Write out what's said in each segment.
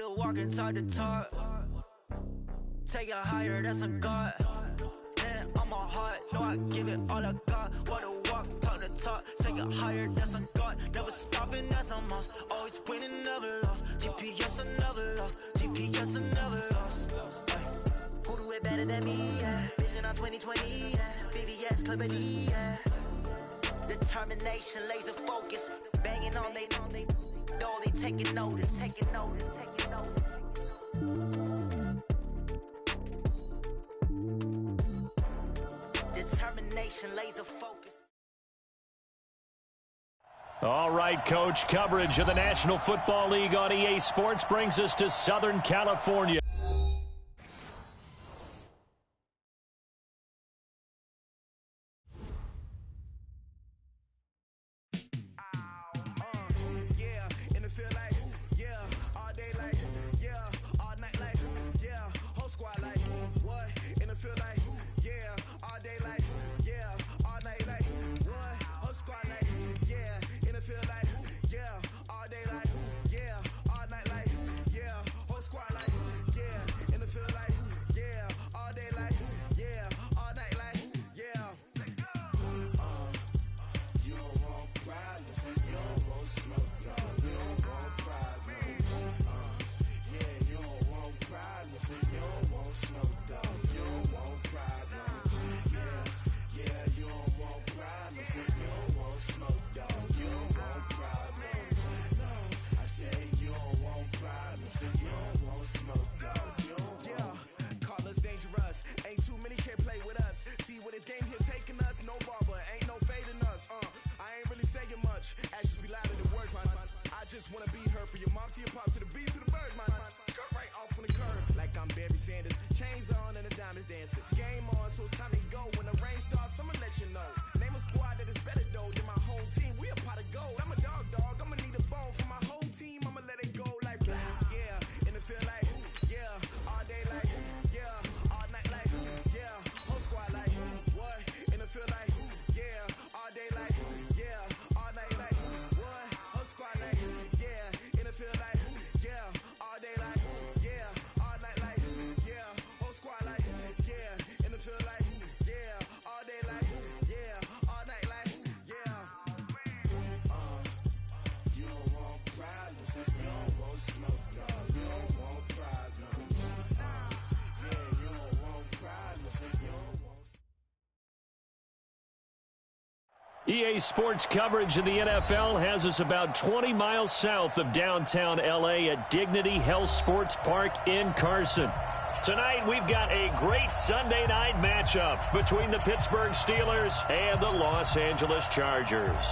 to walk inside the top. Take it higher, that's a God. Man, I'm a heart, know I give it all I got. Want to walk, talk to talk. Take it higher, that's a God. Never stopping, that's a must. Always winning, never lost. GPS, I never lost. GPS, I never lost. Who do it better than me, yeah? Vision on 2020, yeah. VVS, Clipper D, yeah. Determination, laser focus. Banging on they know they taking notice. Determination, laser focus. All right, Coach, coverage of the National Football League on EA Sports brings us to Southern California. EA Sports coverage of the NFL has us about 20 miles south of downtown L.A. at Dignity Health Sports Park in Carson. Tonight, we've got a great Sunday night matchup between the Pittsburgh Steelers and the Los Angeles Chargers.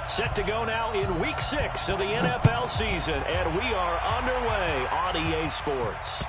Set to go now in Week 6 of the NFL season, and we are underway on EA Sports.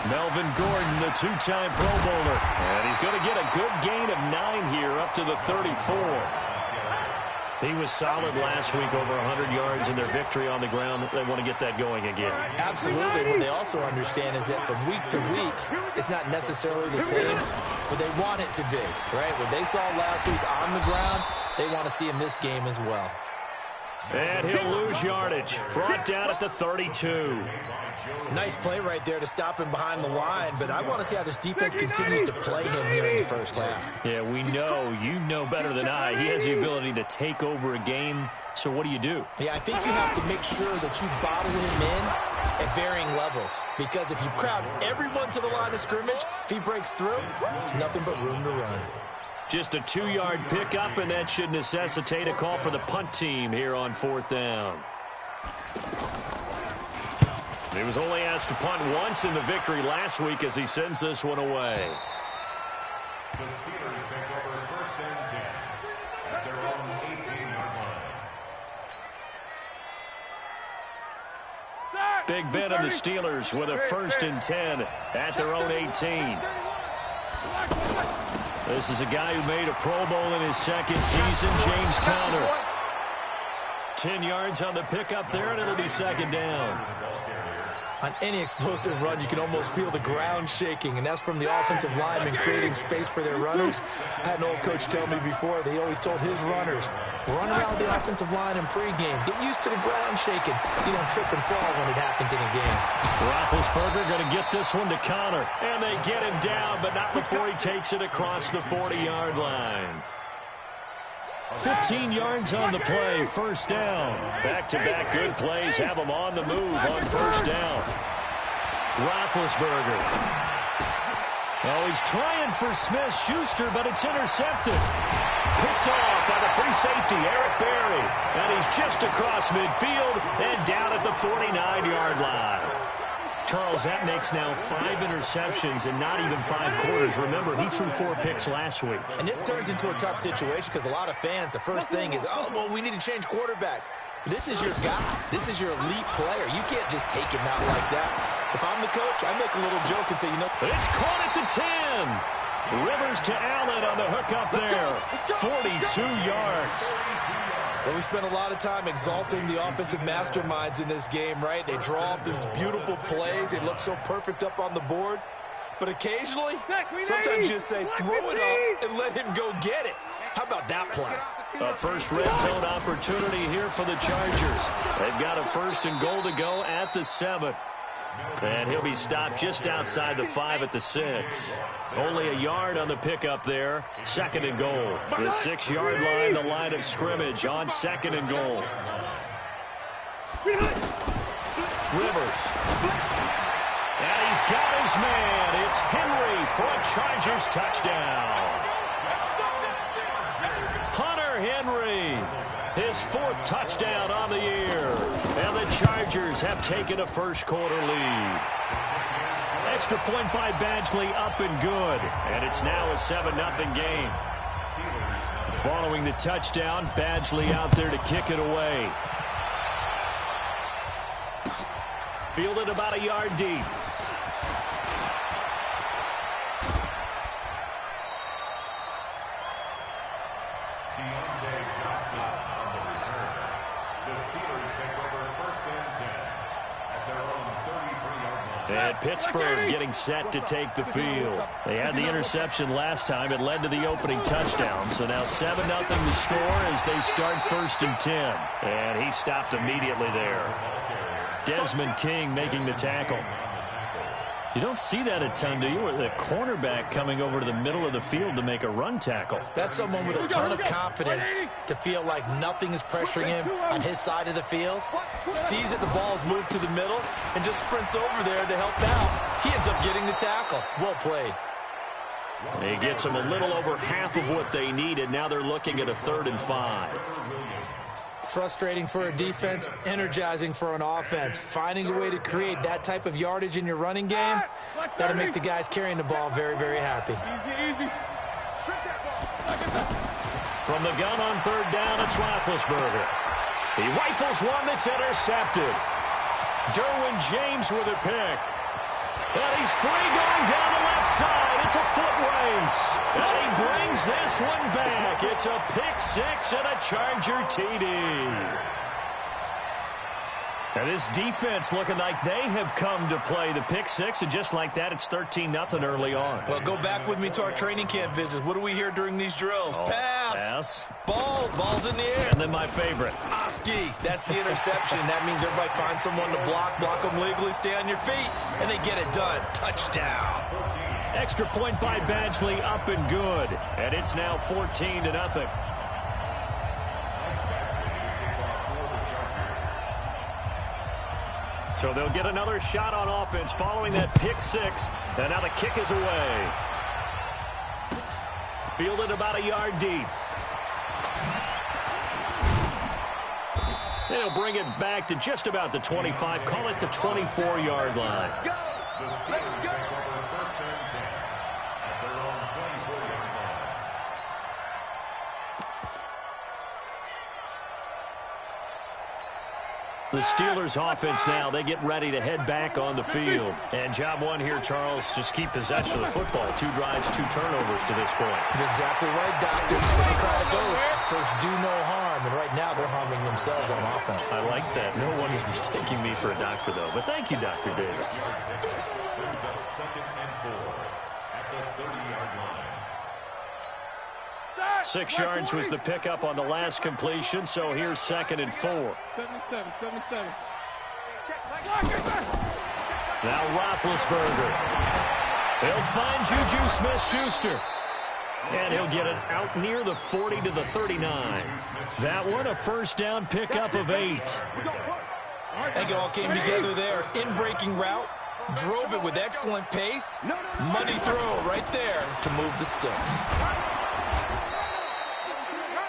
Melvin Gordon, the two-time Pro Bowler. And he's going to get a good gain of 9 here up to the 34. He was solid last week, over 100 yards in their victory on the ground. They want to get that going again. Absolutely. What they also understand is that from week to week, it's not necessarily the same, but they want it to be, right? What they saw last week on the ground, they want to see in this game as well. And he'll lose yardage. Brought down at the 32. Nice play right there to stop him behind the line, but I want to see how this defense continues to play him here in the first half. Yeah, we know, you know better than I, he has the ability to take over a game, so what do you do? Yeah, I think you have to make sure that you bottle him in at varying levels, because if you crowd everyone to the line of scrimmage, if he breaks through, there's nothing but room to run. Just a 2-yard pickup, and that should necessitate a call for the punt team here on 4th down. He was only asked to punt once in the victory last week as he sends this one away. The Steelers take over 1st and 10 at their own 18-yard line. Big Ben and the Steelers with a 1st and 10 at their own 18. This is a guy who made a Pro Bowl in his 2nd season, James Conner. 10 yards on the pickup there, and it'll be 2nd down. On any explosive run, you can almost feel the ground shaking, and that's from the offensive linemen creating space for their runners. I had an old coach tell me before, they always told his runners, run around the offensive line in pregame. Get used to the ground shaking so you don't trip and fall when it happens in a game. Roethlisberger going to get this one to Conner, and they get him down, but not before he takes it across the 40-yard line. 15 yards on the play, 1st down. Back-to-back good plays have him on the move on 1st down. Roethlisberger. Oh, he's trying for Smith-Schuster, but it's intercepted. Picked off by the free safety, Eric Berry. And he's just across midfield and down at the 49-yard line. Charles, that makes now 5 interceptions in not even 5 quarters. Remember, he threw 4 picks last week. And this turns into a tough situation because a lot of fans, the first thing is, oh, well, we need to change quarterbacks. This is your guy. This is your elite player. You can't just take him out like that. If I'm the coach, I make a little joke and say, you know. It's caught at the 10. Rivers to Allen on the hook up there. 42 yards. Well, we spent a lot of time exalting the offensive masterminds in this game, right? They draw up these beautiful plays. They look so perfect up on the board. But occasionally, sometimes you just say, throw it up and let him go get it. How about that play? A first red zone opportunity here for the Chargers. They've got a 1st and goal to go at the 7. And he'll be stopped just outside the 5 at the 6. Only a yard on the pickup there. 2nd and goal. The 6-yard line, the line of scrimmage on 2nd and goal. Rivers. And he's got his man. It's Henry for a Chargers touchdown. Hunter Henry. His 4th touchdown on the year. And the Chargers have taken a first-quarter lead. Extra point by Badgley up and good. And it's now a 7-0 game. Following the touchdown, Badgley out there to kick it away. Fielded about a yard deep. And Pittsburgh getting set to take the field. They had the interception last time. It led to the opening touchdown. So now 7-0 the score as they start 1st and 10. And he stopped immediately there. Desmond King making the tackle. You don't see that a ton, do you? The cornerback coming over to the middle of the field to make a run tackle. That's someone with a ton of confidence to feel like nothing is pressuring him on his side of the field. Sees that the ball's moved to the middle and just sprints over there to help out. He ends up getting the tackle. Well played. He gets them a little over half of what they needed. Now they're looking at a 3rd and 5. Frustrating for a defense, energizing for an offense. Finding a way to create that type of yardage in your running game, that'll make the guys carrying the ball very, very happy. From the gun on 3rd down, it's Roethlisberger. He rifles one that's intercepted. Derwin James with a pick. And he's free going down the left side. It's a foot race. And he brings this one back. It's a pick 6 and a Charger TD. And this defense looking like they have come to play the pick 6, and just like that, it's 13-0 early on. Well, go back with me to our training camp visits. What do we hear during these drills? Pass. Ball's in the air. And then my favorite. Oski. That's the interception. That means everybody finds someone to block them legally, stay on your feet, and they get it done. Touchdown. Extra point by Badgley up and good. And it's now 14-0. So they'll get another shot on offense following that pick 6. And now the kick is away. Fielded about a yard deep. They'll bring it back to just about the 25. Call it the 24-yard line. The Steelers take over 1st and 10 at their own 24-yard line. The Steelers offense now, they get ready to head back on the field. And job one here, Charles, just keep possession of the football. 2 drives, 2 turnovers to this point. You're exactly right, Doctor. They try to go first, do no harm. And right now they're harming themselves on offense. I like that. No one is mistaking me for a doctor, though. But thank you, Dr. Davis. Brings up 2nd and 4 at the 30-yard line. 6 yards was the pickup on the last completion, so here's 2nd and 4. 7-7. Now Roethlisberger. He'll find Juju Smith-Schuster. And he'll get it out near the 40 to the 39. That one, a first down pickup of 8. I think it all came together there. In-breaking route, drove it with excellent pace. Money throw right there to move the sticks.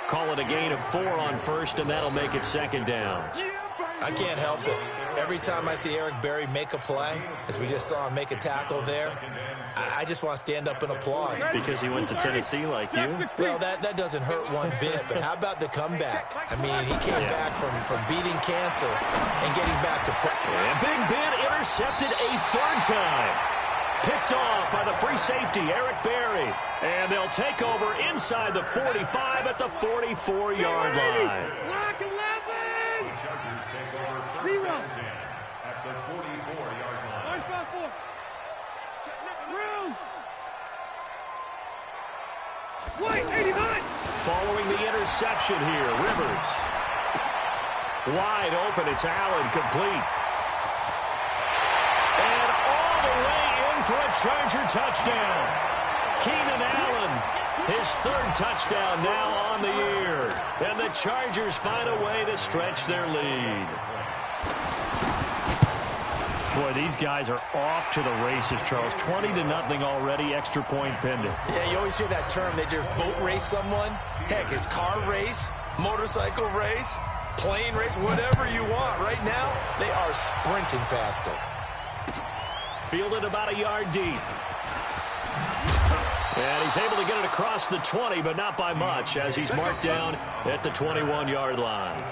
Call it a gain of 4 on first, and that'll make it 2nd down. I can't help it. Every time I see Eric Berry make a play, as we just saw him make a tackle there, I just want to stand up and applaud. Because he went to Tennessee like you? Well, that doesn't hurt one bit, but how about the comeback? I mean, he came back from beating cancer and getting back to play. And Big Ben intercepted a 3rd time. Picked off by the free safety, Eric Berry. And they'll take over inside the 45 at the 44-yard line. Block 11. The Chargers take over 1st and 10 at the 44-yard line. Room. White, 89. Following the interception here, Rivers. Wide open, it's Allen, complete. And all the way in for a Charger touchdown. Keenan Allen, his 3rd touchdown now on the year. And the Chargers find a way to stretch their lead. Boy, these guys are off to the races, Charles. 20-0 already, extra point pending. Yeah, you always hear that term. They just boat race someone. Heck, it's car race, motorcycle race, plane race, whatever you want. Right now, they are sprinting past them. Fielded about a yard deep. And he's able to get it across the 20, but not by much, as he's marked down at the 21-yard line.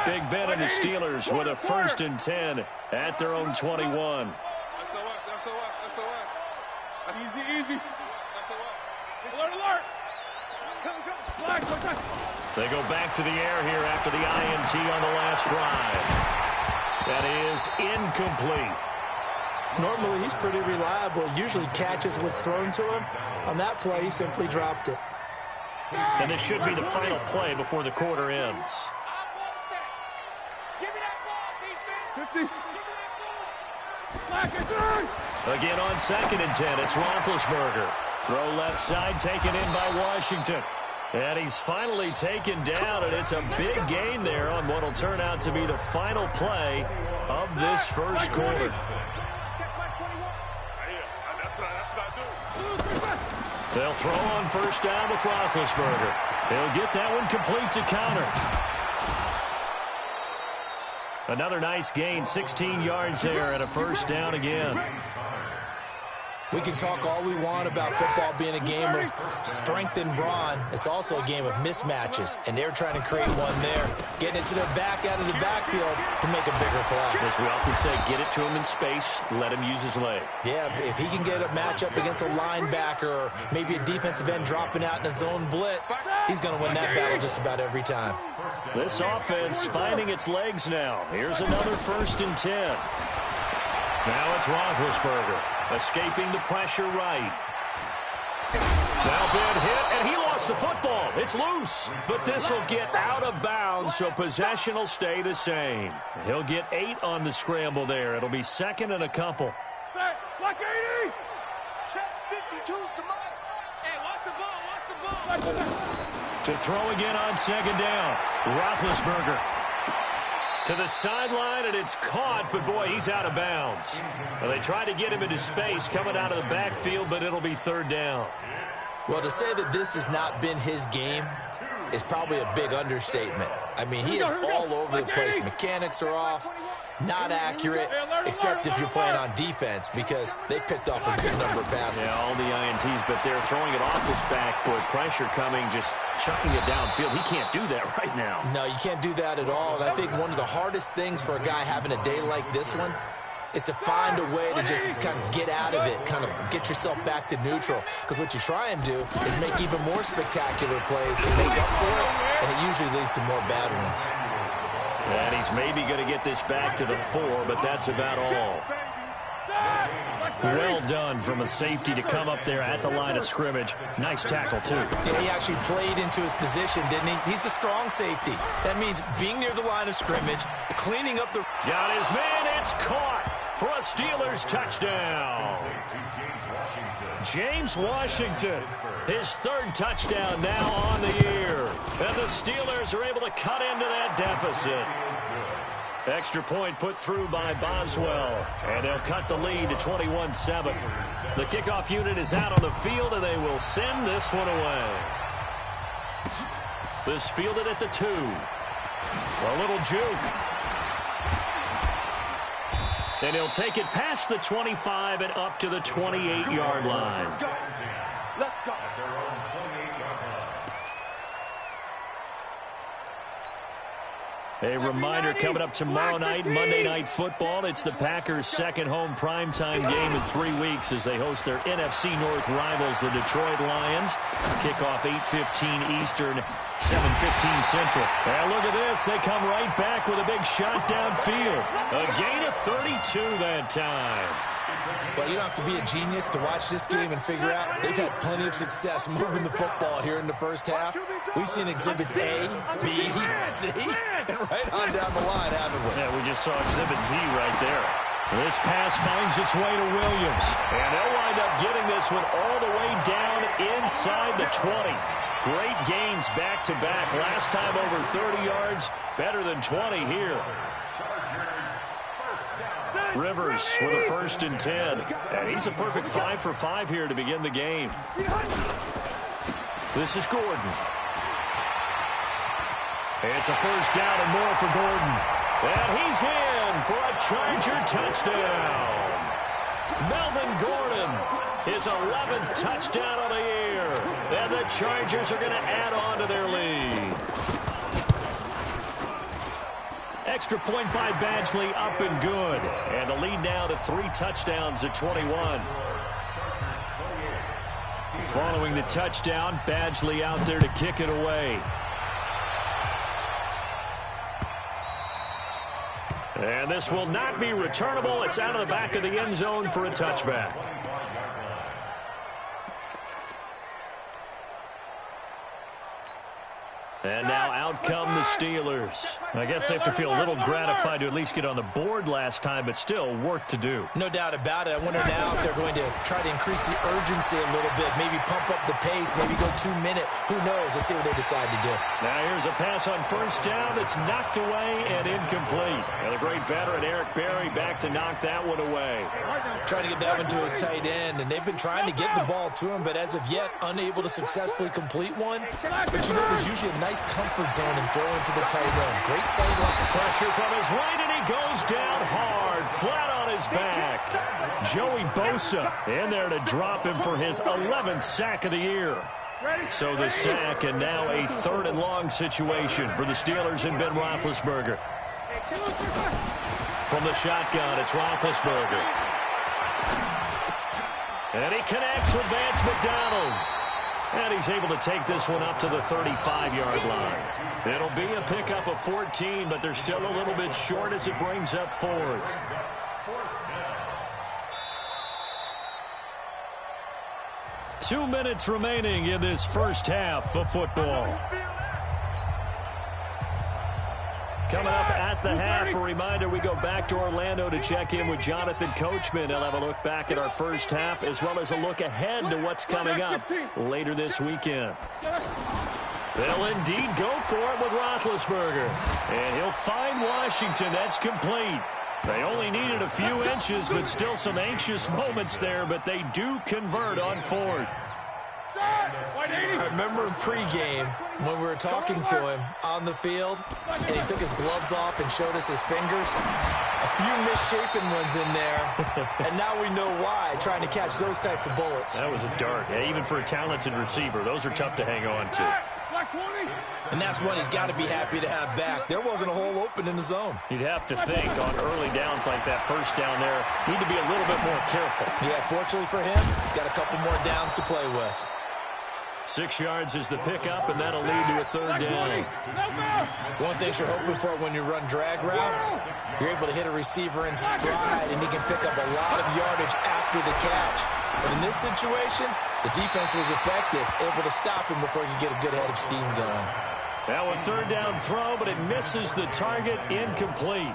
Big Ben and the Steelers with a 1st and 10 at their own 21. Easy. Alert. They go back to the air here after the INT on the last drive. That is incomplete. Normally, he's pretty reliable. Usually catches what's thrown to him. On that play, he simply dropped it. And this should be the final play before the quarter ends. Again on 2nd and 10, it's Roethlisberger. Throw left side, taken in by Washington. And he's finally taken down, and it's a big gain there on what will turn out to be the final play of this first quarter. They'll throw on first down with Roethlisberger. He'll get that one complete to counter. Another nice gain, 16 yards there, and a first down again. We can talk all we want about football being a game of strength and brawn. It's also a game of mismatches, and they're trying to create one there, getting it to their back out of the backfield to make a bigger play. As we often say, get it to him in space, let him use his leg. Yeah, if he can get a matchup against a linebacker or maybe a defensive end dropping out in a zone blitz, he's going to win that battle just about every time. This offense finding its legs now. Here's another 1st and 10. Now it's Roethlisberger. Escaping the pressure right. Now Ben hit, and he lost the football. It's loose, but this will get out of bounds, so possession will stay the same. He'll get 8 on the scramble there. It'll be 2nd and a couple. Block 80. Check 52's the mic. Hey, watch the ball. To throw again on 2nd down. Roethlisberger to the sideline, and it's caught, but boy, he's out of bounds. Well, they tried to get him into space coming out of the backfield, but it'll be 3rd down. Well, to say that this has not been his game is probably a big understatement. I mean, he is all over the place. Mechanics are off, not accurate, except if you're playing on defense, because they picked off a good number of passes. Yeah, all the INTs, but they're throwing it off his back foot. Pressure coming, just chucking it downfield. He can't do that right now. No, you can't do that at all. And I think one of the hardest things for a guy having a day like this one is to find a way to just kind of get out of it, kind of get yourself back to neutral. Because what you try and do is make even more spectacular plays to make up for it, and it usually leads to more bad ones. And he's maybe going to get this back to the 4, but that's about all. Well done from a safety to come up there at the line of scrimmage. Nice tackle, too. Yeah, he actually played into his position, didn't he? He's the strong safety. That means being near the line of scrimmage, cleaning up the... Got his man, it's caught for a Steelers touchdown. James Washington, his 3rd touchdown now on the year. And the Steelers are able to cut into that deficit. Extra point put through by Boswell, and they'll cut the lead to 21-7. The kickoff unit is out on the field, and they will send this one away. This fielded at the 2. A little juke. And he'll take it past the 25 and up to the 28-yard line. Let's go. A reminder coming up tomorrow night, Monday Night Football. It's the Packers' second home primetime game in 3 weeks as they host their NFC North rivals, the Detroit Lions. Kickoff 8:15 Eastern, 7:15 Central. And look at this. They come right back with a big shot downfield. A gain of 32 that time. Well, you don't have to be a genius to watch this game and figure out they've had plenty of success moving the football here in the first half. We've seen exhibits A, B, C, and right on down the line, haven't we? Yeah, we just saw exhibit Z right there. This pass finds its way to Williams, and they'll wind up getting this one all the way down inside the 20. Great gains back-to-back. Last time over 30 yards, better than 20 here. Rivers with a 1st and 10. And he's a perfect 5 for 5 here to begin the game. This is Gordon. It's a 1st down and more for Gordon. And he's in for a Charger touchdown. Melvin Gordon, his 11th touchdown of the year. And the Chargers are going to add on to their lead. Extra point by Badgley, up and good. And the lead now to 3 touchdowns at 21. Following the touchdown, Badgley out there to kick it away. And this will not be returnable. It's out of the back of the end zone for a touchback. And now out come the Steelers. I guess they have to feel a little gratified to at least get on the board last time, but still work to do. No doubt about it. I wonder now if they're going to try to increase the urgency a little bit, maybe pump up the pace, maybe go 2-minute. Who knows? Let's see what they decide to do. Now here's a pass on 1st down that's knocked away and incomplete. And the great veteran Eric Berry back to knock that one away. Trying to get that one to his tight end, and they've been trying to get the ball to him, but as of yet, unable to successfully complete one. But you know, there's usually a nice comfort zone in throwing to the tight end. Great sight line. Pressure from his right, and he goes down hard, flat on his back. Joey Bosa in there to drop him for his 11th sack of the year. So the sack, and now a 3rd and long situation for the Steelers and Ben Roethlisberger. From the shotgun, it's Roethlisberger. And he connects with Vance McDonald. And he's able to take this one up to the 35-yard line. It'll be a pickup of 14, but they're still a little bit short as it brings up 4th. Two minutes remaining in this first half of football. Coming up at the half, a reminder, we go back to Orlando to check in with Jonathan Coachman. He'll have a look back at our first half, as well as a look ahead to what's coming up later this weekend. They'll indeed go for it with Roethlisberger. And he'll find Washington. That's complete. They only needed a few inches, but still some anxious moments there, but they do convert on 4th. I remember in pregame when we were talking to him on the field, and he took his gloves off and showed us his fingers. A few misshapen ones in there, and now we know why, trying to catch those types of bullets. That was a dart. Yeah, even for a talented receiver, those are tough to hang on to. And that's one he's got to be happy to have back. There wasn't a hole open in the zone. You'd have to think on early downs like that first down there, need to be a little bit more careful. Yeah, fortunately for him, got a couple more downs to play with. 6 yards is the pickup, and that'll lead to a third down. One thing you're hoping for when you run drag routes, you're able to hit a receiver in stride, and he can pick up a lot of yardage after the catch. But in this situation, the defense was effective, able to stop him before he could get a good head of steam going. Now a third down throw, but it misses the target, incomplete.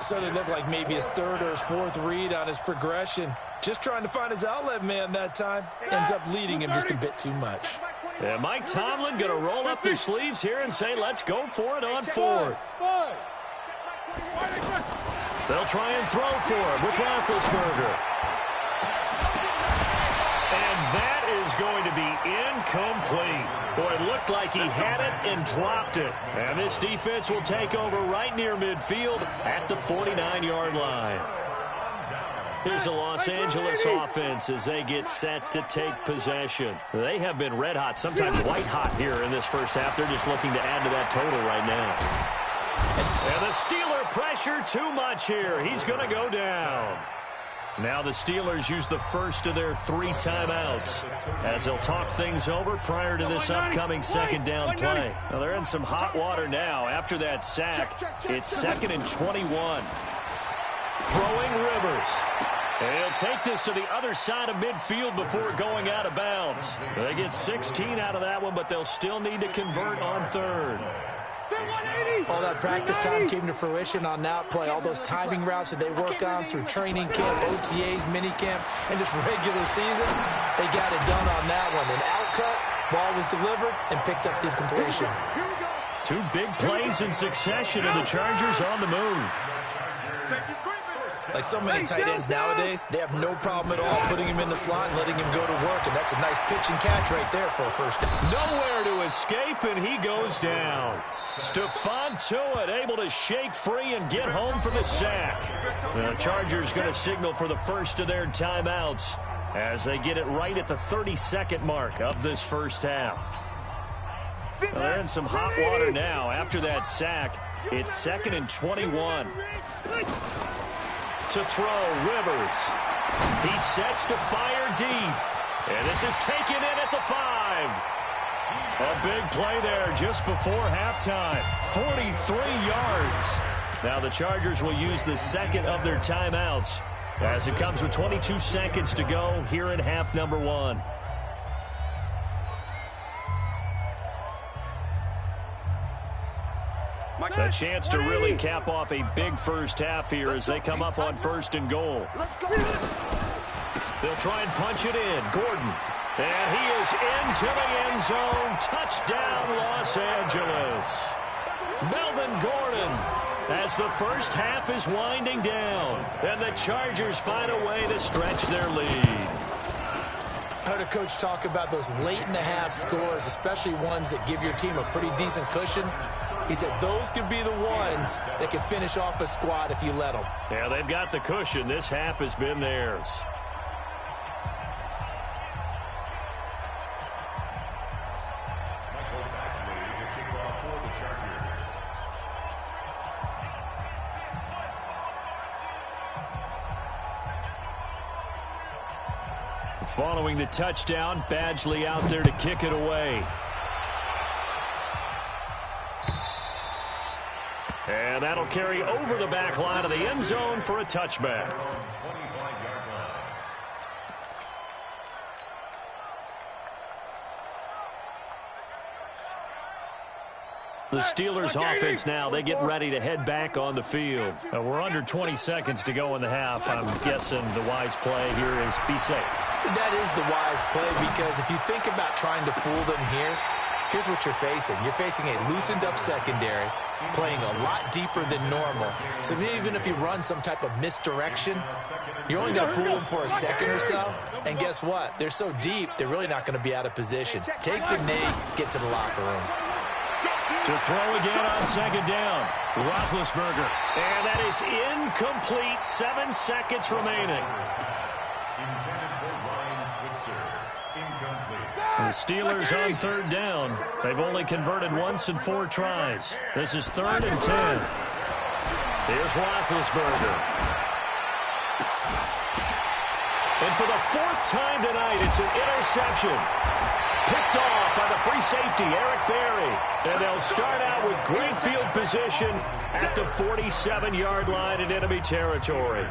Certainly looked like maybe his third or his fourth read on his progression. Just trying to find his outlet man that time. Ends up leading him just a bit too much. Yeah, Mike Tomlin going to roll up the sleeves here and say, let's go for it on fourth. They'll try and throw for him with Roethlisberger. And that is going to be incomplete. Boy, it looked like he had it and dropped it. And this defense will take over right near midfield at the 49-yard line. Here's the Los Angeles offense as they get set to take possession. They have been red hot, sometimes white hot here in this first half. They're just looking to add to that total right now. And the Steeler pressure too much here. He's going to go down. Now the Steelers use the first of their 3 timeouts as they'll talk things over prior to this upcoming second down play. Now they're in some hot water now after that sack. It's 2nd and 21. Throwing Rivers. And he'll take this to the other side of midfield before going out of bounds. They get 16 out of that one, but they'll still need to convert on third. All that practice time came to fruition on that play. All those timing routes that they work on through training camp, OTAs, minicamp, and just regular season, they got it done on that one. An out-cut, ball was delivered, and picked up the completion. 2 big plays in succession, and the Chargers on the move. Like so many tight ends nowadays, they have no problem at all putting him in the slot and letting him go to work, and that's a nice pitch and catch right there for a first down. Nowhere to escape, and he goes down. Stephon Tuitt able to shake free and get home for the sack. The Chargers going to signal for the first of their timeouts as they get it right at the 32nd mark of this first half. Well, they're in some hot water now after that sack. It's 2nd and 21. To throw, Rivers. He sets to fire deep. And this is taken in at the 5. A big play there just before halftime. 43 yards. Now the Chargers will use the second of their timeouts as it comes with 22 seconds to go here in half number 1. A chance to really cap off a big first half here as they come up on 1st and goal. They'll try and punch it in. Gordon. And he is into the end zone. Touchdown, Los Angeles. Melvin Gordon as the first half is winding down. And the Chargers find a way to stretch their lead. I heard a coach talk about those late-in-the-half scores, especially ones that give your team a pretty decent cushion. He said those could be the ones that can finish off a squad if you let them. Yeah, they've got the cushion. This half has been theirs. Following the touchdown, Badgley out there to kick it away. And that'll carry over the back line of the end zone for a touchback. The Steelers offense now, they get ready to head back on the field. We're under 20 seconds to go in the half. I'm guessing the wise play here is be safe. That is the wise play because if you think about trying to fool them here, Here's what you're facing. You're facing a loosened-up secondary, playing a lot deeper than normal. So even if you run some type of misdirection, you're only going to fool them for a second or so. And guess what? They're so deep, they're really not going to be out of position. Take the knee, get to the locker room. To throw again on second down, Roethlisberger. And that is incomplete. 7 seconds remaining. The Steelers on third down. They've only converted once in 4 tries. This is 3rd and 10. Here's Roethlisberger. And for the 4th time tonight, it's an interception. Picked off by the free safety, Eric Berry. And they'll start out with great field position at the 47-yard line in enemy territory.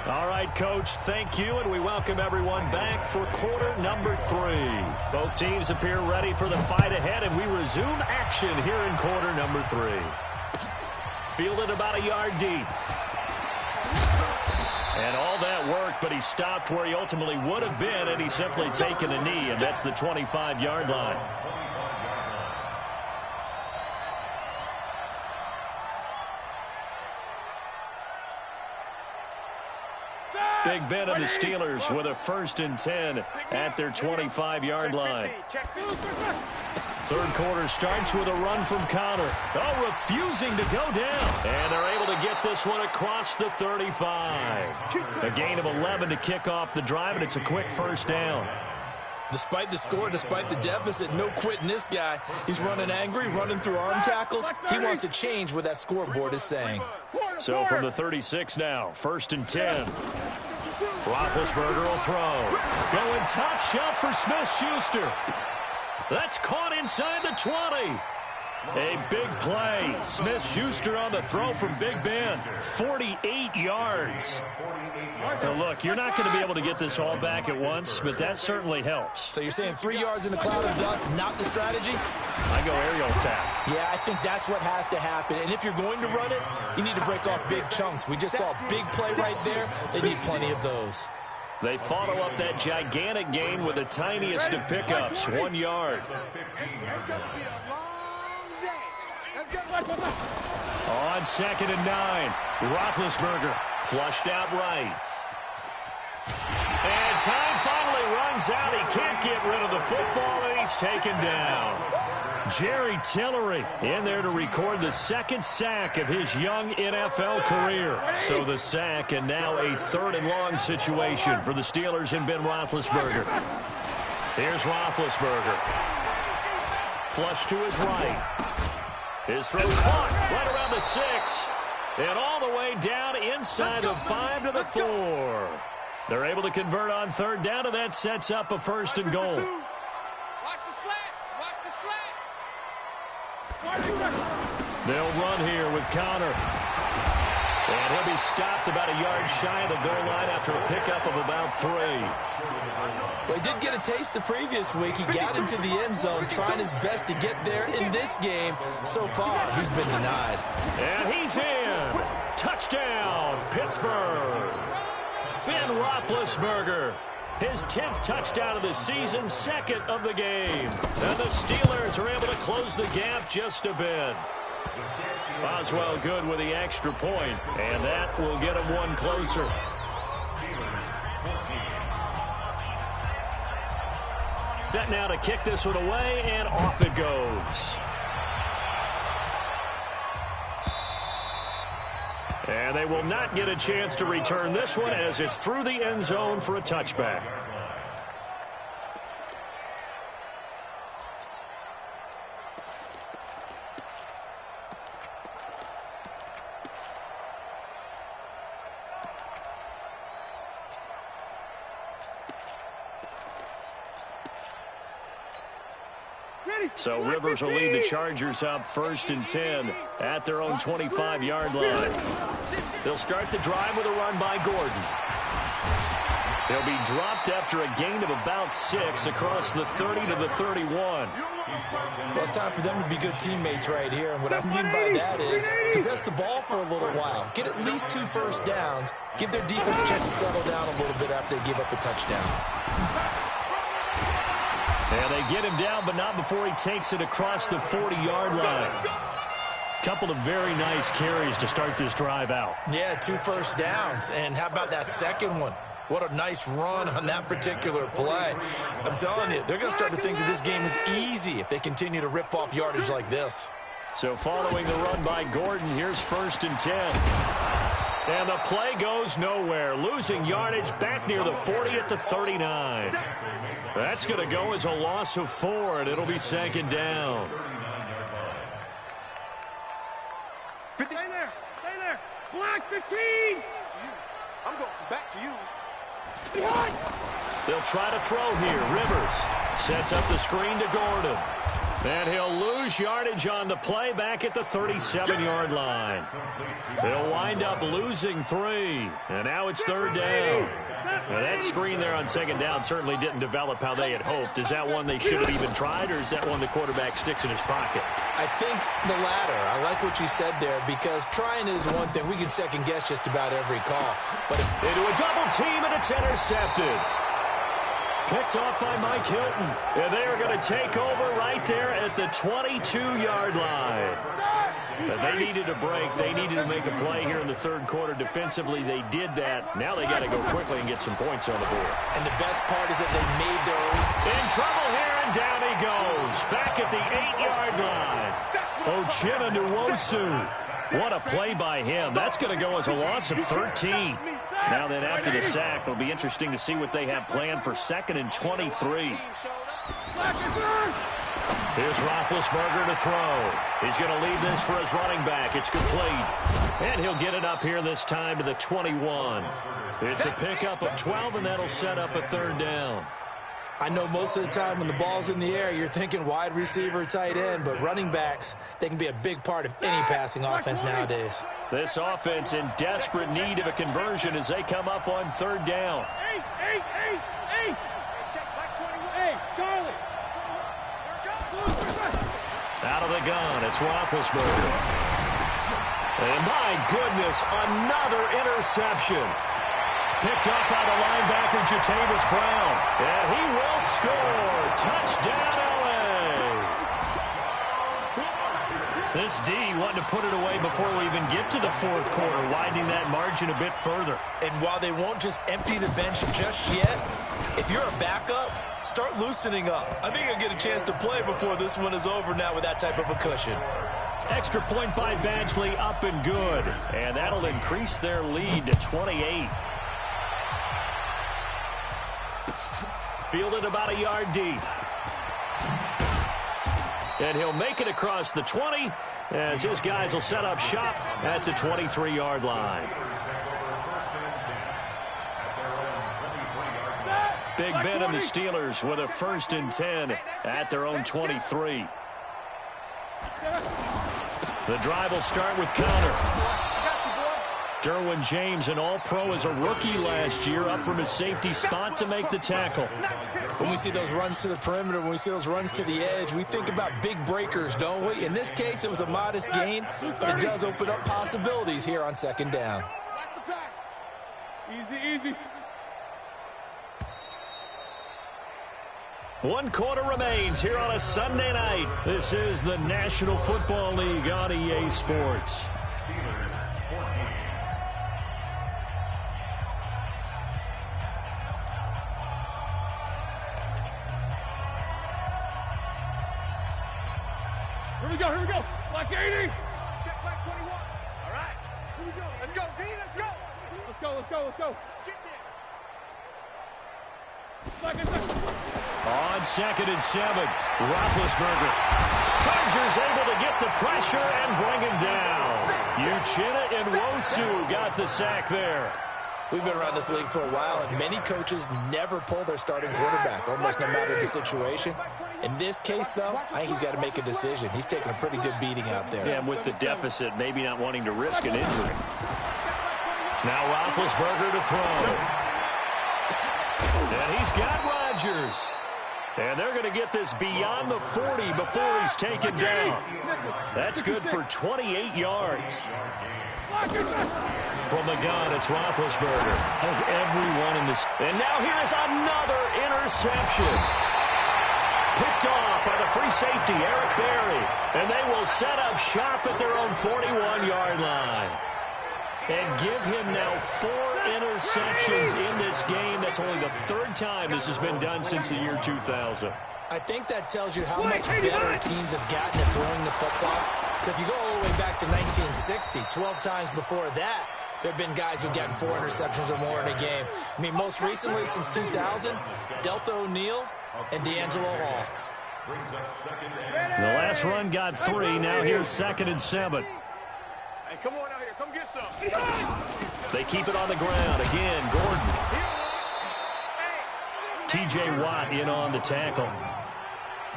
All right, Coach, thank you, and we welcome everyone back for quarter number 3. Both teams appear ready for the fight ahead, and we resume action here in quarter number 3. Fielded about a yard deep. And all that work, but he stopped where he ultimately would have been, and he's simply taken a knee, and that's the 25-yard line. Big Ben and the Steelers with a 1st and 10 at their 25-yard line. Third quarter starts with a run from Connor. Oh, refusing to go down. And they're able to get this one across the 35. A gain of 11 to kick off the drive, and it's a quick first down. Despite the score, despite the deficit, no quitting this guy. He's running angry, running through arm tackles. He wants to change what that scoreboard is saying. So from the 36 now, 1st and 10. Roethlisberger will throw. Going top shelf for Smith-Schuster. That's caught inside the 20. A big play. Smith-Schuster on the throw from Big Ben. 48 yards. Now look, you're not going to be able to get this all back at once, but that certainly helps. So you're saying 3 yards in a cloud of dust, not the strategy? I go aerial attack. Yeah, I think that's what has to happen. And if you're going to run it, you need to break off big chunks. We just saw a big play right there. They need plenty of those. They follow up that gigantic gain with the tiniest of pickups, 1 yard. It's going to be a long day. On 2nd and 9, Roethlisberger flushed out right. And time finally runs out. He can't get rid of the football, and he's taken down. Jerry Tillery in there to record the 2nd sack of his young NFL career. So the sack, and now a 3rd and long situation for the Steelers and Ben Roethlisberger. Here's Roethlisberger. Flush to his right. His throw caught right around the 6. And all the way down inside the 5 to the 4. They're able to convert on 3rd down, and that sets up a 1st and goal. Watch the slats. Watch the slats. They'll run here with Connor. And he'll be stopped about a yard shy of the goal line after a pickup of about 3. Well, he did get a taste the previous week. He got into the end zone, trying his best to get there in this game. So far, he's been denied. And he's in. Touchdown, Pittsburgh. Ben Roethlisberger. His 10th touchdown of the season, 2nd of the game. And the Steelers are able to close the gap just a bit. Boswell good with the extra point, and that will get him one closer. Set now to kick this one away, and off it goes. And they will not get a chance to return this one as it's through the end zone for a touchback. So Rivers will lead the Chargers up 1st and 10 at their own 25-yard line. They'll start the drive with a run by Gordon. He'll be dropped after a gain of about 6 across the 30 to the 31. Well, it's time for them to be good teammates right here. And what I mean by that is possess the ball for a little while. Get at least 2 first downs. Give their defense a chance to settle down a little bit after they give up a touchdown. And they get him down, but not before he takes it across the 40-yard line. Couple of very nice carries to start this drive out. Yeah, 2 first downs. And how about that second one? What a nice run on that particular play. I'm telling you, they're going to start to think that this game is easy if they continue to rip off yardage like this. So following the run by Gordon, here's 1st and 10. And the play goes nowhere. Losing yardage back near the 40 at the 39. That's going to go as a loss of 4, and it'll be 2nd down. Stay there. Stay there. Black 15. I'm going back to you. They'll try to throw here. Rivers sets up the screen to Gordon. And he'll lose yardage on the play back at the 37-yard line. They'll wind up losing 3. And now it's 3rd down. Now that screen there on 2nd down certainly didn't develop how they had hoped. Is that one they should have even tried, or is that one the quarterback sticks in his pocket? I think the latter. I like what you said there, because trying is one thing. We can second-guess just about every call. But into a double team, and it's intercepted. Picked off by Mike Hilton. And they are going to take over right there at the 22-yard line. But they needed a break. They needed to make a play here in the 3rd quarter. Defensively, they did that. Now they got to go quickly and get some points on the board. And the best part is that they made their own. In trouble here, and down he goes. Back at the 8-yard line. Ochena Nwosu. What a play by him. That's going to go as a loss of 13. Now then, after the sack, it'll be interesting to see what they have planned for 2nd and 23. Here's Roethlisberger to throw. He's going to leave this for his running back. It's complete. And he'll get it up here this time to the 21. It's a pickup of 12, and that'll set up a 3rd down. I know most of the time when the ball's in the air, you're thinking wide receiver, tight end, but running backs, they can be a big part of any passing offense nowadays. This offense in desperate need of a conversion as they come up on 3rd down. Hey, Charlie. Out of the gun, it's Roethlisberger. And my goodness, another interception. Picked up by the linebacker, Jatavis Brown. And he will score. Touchdown, L.A. This D wanting to put it away before we even get to the 4th quarter, widening that margin a bit further. And while they won't just empty the bench just yet, if you're a backup, start loosening up. I think you'll get a chance to play before this one is over now with that type of a cushion. Extra point by Badgley, up and good. And that'll increase their lead to 28. Fielded about a yard deep. And he'll make it across the 20 as his guys will set up shop at the 23-yard line. Big Ben and the Steelers with a 1st and 10 at their own 23. The drive will start with Connor. Derwin James, an all-pro as a rookie last year, up from his safety spot to make the tackle. When we see those runs to the perimeter, when we see those runs to the edge, we think about big breakers, don't we? In this case, it was a modest gain, but it does open up possibilities here on 2nd down. Easy. 1 quarter remains here on a Sunday night. This is the National Football League on EA Sports. Here we go. Black 80. Check black 21. All right. Here we go. Let's go, D. Let's go. Get there. Black and On 2nd and 7, Roethlisberger. Chargers able to get the pressure and bring him down. Uchenna and Nwosu got the sack there. We've been around this league for a while, and many coaches never pull their starting quarterback, almost no matter the situation. In this case, though, I think he's got to make a decision. He's taking a pretty good beating out there. Yeah, and with the deficit, maybe not wanting to risk an injury. Now Roethlisberger to throw. And he's got Rodgers. And they're going to get this beyond the 40 before he's taken down. That's good for 28 yards. From the gun, it's Roethlisberger. Of everyone in this. And now here is another interception. Picked off by the free safety, Eric Berry. And they will set up shop at their own 41-yard line. And give him now 4 interceptions in this game. That's only the 3rd time this has been done since the year 2000. I think that tells you how much better teams have gotten at throwing the football. If you go all the way back to 1960, 12 times before that, there have been guys who've gotten 4 interceptions or more in a game. I mean, most recently, since 2000, Delta O'Neal and D'Angelo Hall. The last run got 3. Now here's 2nd and 7. Hey, come on out here. Come get some. They keep it on the ground. Again, Gordon. T.J. Watt in on the tackle.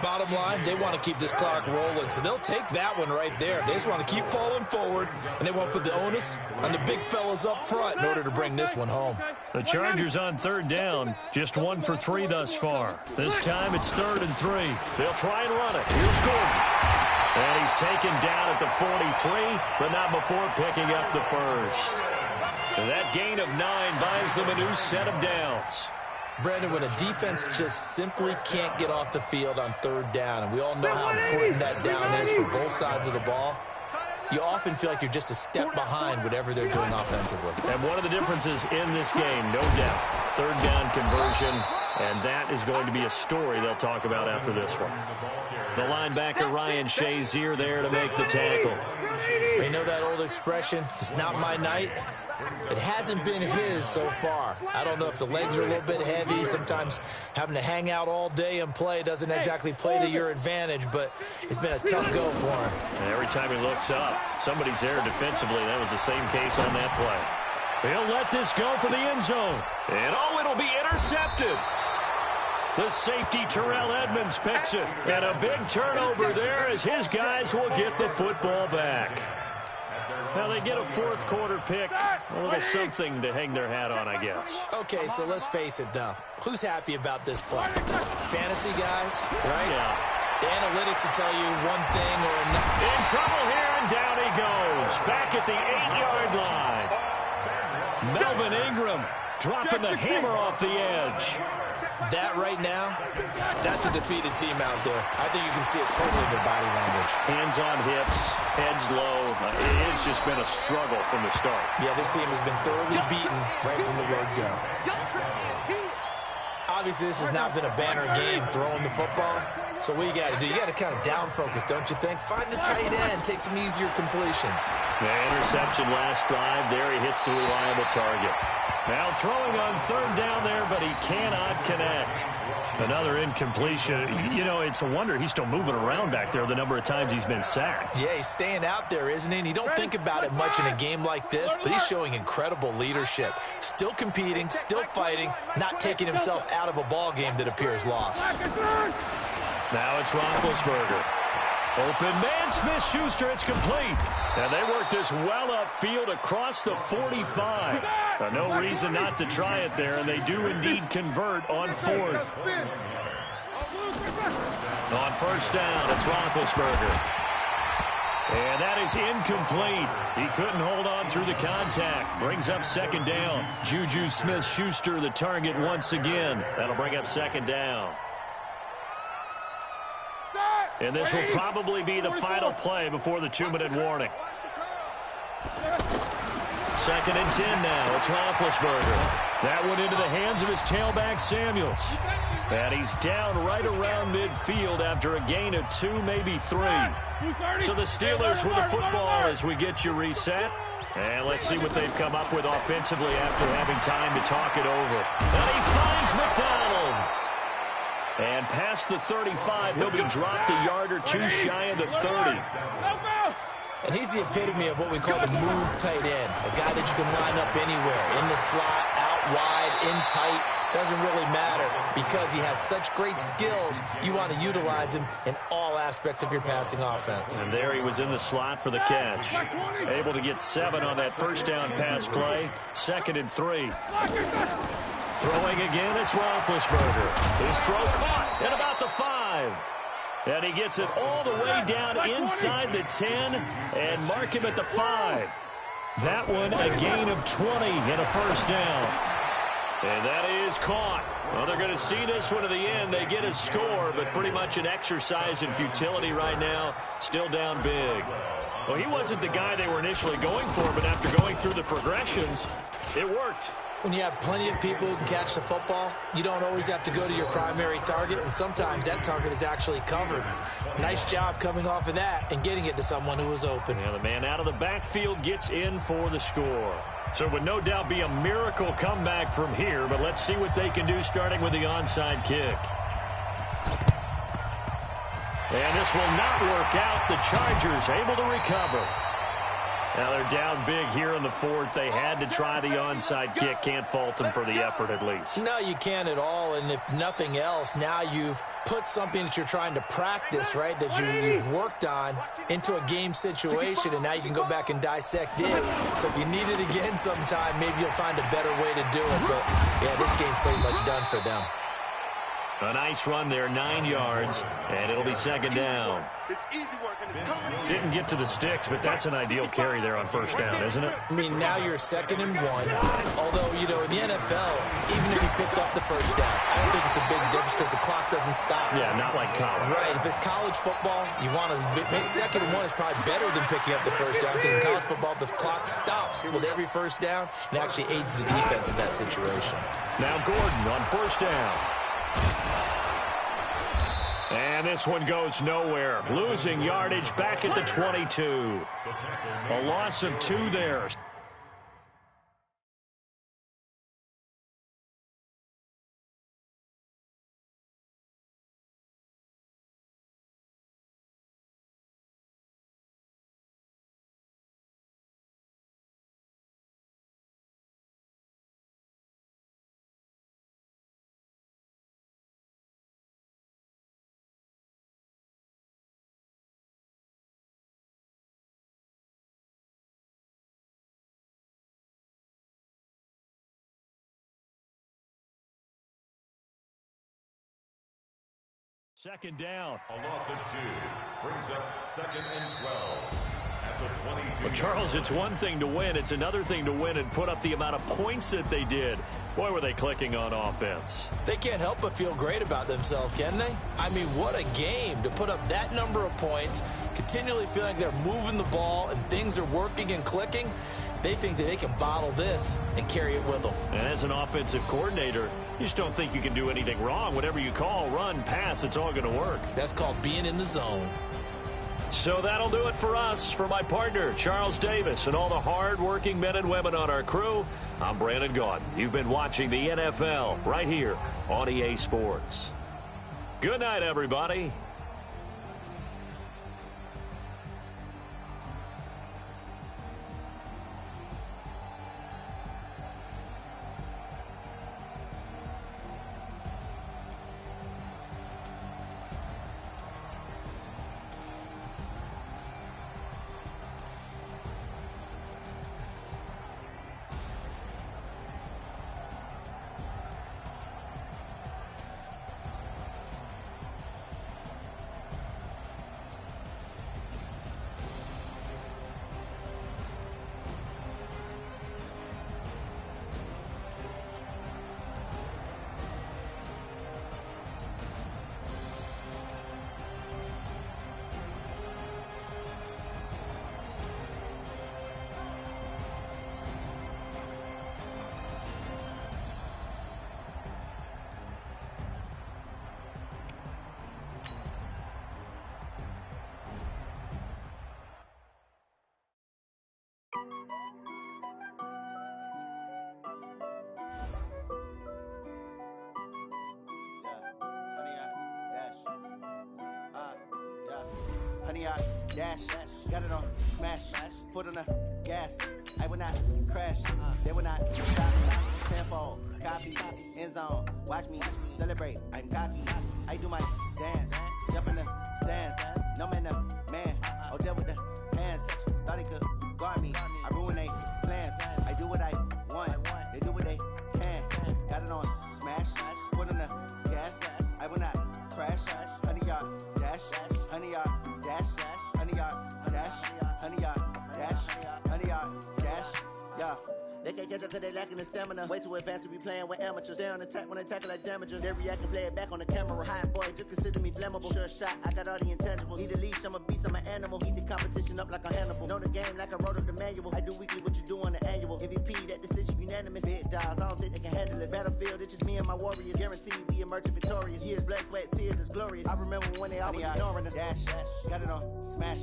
Bottom line, they want to keep this clock rolling, so they'll take that one right there. They just want to keep falling forward, and they won't put the onus on the big fellas up front in order to bring this one home. The Chargers on 3rd down, just 1 for 3 thus far. This time it's 3rd and 3. They'll try and run it. Here's Gordon. And he's taken down at the 43, but not before picking up the first. That gain of 9 buys them a new set of downs. Brandon, when a defense just simply can't get off the field on 3rd down, and we all know how important that down is for both sides of the ball, you often feel like you're just a step behind whatever they're doing offensively. And one of the differences in this game, no doubt, 3rd down conversion, and that is going to be a story they'll talk about after this one. The linebacker Ryan Shazier there to make the tackle. You know that old expression, it's not my night? It hasn't been his so far. I don't know if the legs are a little bit heavy. Sometimes having to hang out all day and play doesn't exactly play to your advantage, but it's been a tough go for him. And every time he looks up, somebody's there defensively. That was the same case on that play. He'll let this go for the end zone. And oh, it'll be intercepted. The safety Terrell Edmonds picks it. And a big turnover there as his guys will get the football back. Now they get a 4th quarter pick, a little something to hang their hat on, I guess. Okay, so let's face it, though. Who's happy about this play? Fantasy guys, right? Yeah. The analytics will tell you one thing or another. In trouble here, and down he goes. Back at the 8-yard line. Melvin Ingram dropping the hammer off the edge. That right now, that's a defeated team out there. I think you can see it totally in their body language. Hands on hips, heads low. It's just been a struggle from the start. Yeah, this team has been thoroughly beaten right from the word go. Obviously, this has not been a banner game throwing the football. So what you got to do, you got to kind of down focus, don't you think? Find the tight end, take some easier completions. The interception last drive. There he hits the reliable target. Now throwing on 3rd down there, but he cannot connect. Another incompletion. You know, it's a wonder he's still moving around back there the number of times he's been sacked. Yeah, he's staying out there, isn't he? And you don't think about it much in a game like this, but he's showing incredible leadership. Still competing, still fighting, not taking himself out of a ball game that appears lost. Now it's Roethlisberger. Open man, Smith-Schuster, it's complete. And they work this well upfield across the 45. No reason not to try it there, and they do indeed convert on 4th. On 1st down, it's Roethlisberger. And that is incomplete. He couldn't hold on through the contact. Brings up 2nd down. Juju Smith-Schuster, the target once again. That'll bring up 2nd down. And this will probably be the final play before the 2-minute warning. 2nd and 10 now. It's Roethlisberger. That went into the hands of his tailback, Samuels. And he's down right around midfield after a gain of 2, maybe 3. So the Steelers with the football as we get you reset. And let's see what they've come up with offensively after having time to talk it over. And he finds McDonald. And past the 35, he'll be dropped a yard or 2 shy of the 30. And he's the epitome of what we call the move tight end. A guy that you can line up anywhere. In the slot, out wide, in tight. Doesn't really matter because he has such great skills. You want to utilize him in all aspects of your passing offense. And there he was in the slot for the catch. Able to get 7 on that 1st down pass play. 2nd and 3. Throwing again, it's Roethlisberger. His throw caught at about the 5. And he gets it all the way down inside the 10 and mark him at the 5. That one a gain of 20 and a 1st down. And that is caught. Well, they're going to see this one to the end. They get a score, but pretty much an exercise in futility right now. Still down big. Well, he wasn't the guy they were initially going for, but after going through the progressions, it worked. When you have plenty of people who can catch the football, you don't always have to go to your primary target, and sometimes that target is actually covered. Nice job coming off of that and getting it to someone who was open. Yeah, the man out of the backfield gets in for the score. So it would no doubt be a miracle comeback from here, but let's see what they can do starting with the onside kick. And this will not work out. The Chargers able to recover. Now they're down big here in the fourth. They had to try the onside kick. Can't fault them for the effort at least. No, you can't at all. And if nothing else, now you've put something that you're trying to practice, right, that you've worked on into a game situation, and now you can go back and dissect it. So if you need it again sometime, maybe you'll find a better way to do it. But, yeah, this game's pretty much done for them. A nice run there, 9 yards, and it'll be second down. Didn't get to the sticks, but that's an ideal carry there on first down, isn't it? I mean, now you're 2nd and 1. Although, you know, in the NFL, even if you picked up the first down, I don't think it's a big difference because the clock doesn't stop. Yeah, not like college. Right. If it's college football, you want to make 2nd and 1 is probably better than picking up the first down because in college football, the clock stops with every first down and actually aids the defense in that situation. Now Gordon on first down. And this one goes nowhere. Losing yardage back at the 22. A loss of 2 there. Second down. A loss of 2 brings up 2nd and 12 at the 22. Well, Charles, it's one thing to win. It's another thing to win and put up the amount of points that they did. Boy, were they clicking on offense. They can't help but feel great about themselves, can they? I mean, what a game to put up that number of points, continually feeling like they're moving the ball and things are working and clicking. They think that they can bottle this and carry it with them. And as an offensive coordinator, you just don't think you can do anything wrong. Whatever you call, run, pass, it's all going to work. That's called being in the zone. So that'll do it for us. For my partner, Charles Davis, and all the hard-working men and women on our crew, I'm Brandon Gaudin. You've been watching the NFL right here on EA Sports. Good night, everybody. Honey, I dash, got it on smash, foot on the gas. I will not crash, they will not stop. Tenfold, copy, end zone, watch me celebrate. I'm cocky, I do my dance, jump in the stands. No man, man, oh there with the hands. Thought he could guard me, I ruin they plans. I do what I want, they do what they can. Got it on smash, foot on the gas. I will not crash, honey, y'all dash, honey, y'all dash, honey, y'all dash, honey, y'all dash, honey, y'all dash, yeah. They can't catch up cause they lacking the stamina. Way too advanced to be playing with amateurs. Stay on attack when they tackle like damager. They react and play it back on the camera. Hot boy, just consider me flammable. Sure shot, I got all the intangibles. Need a leash, I'm a beast, I'm an animal. Eat the competition up like a Hannibal. Know the game like I wrote up the manual. I do weekly what you do on the annual. MVP, that decision unanimous. Big dogs, I don't think they can handle it. Battlefield, it's just me and my warriors. Guaranteed we emerging victorious. Years, blood, sweat, tears is glorious. I remember when they always ignoring us. Dash, got it on, smash,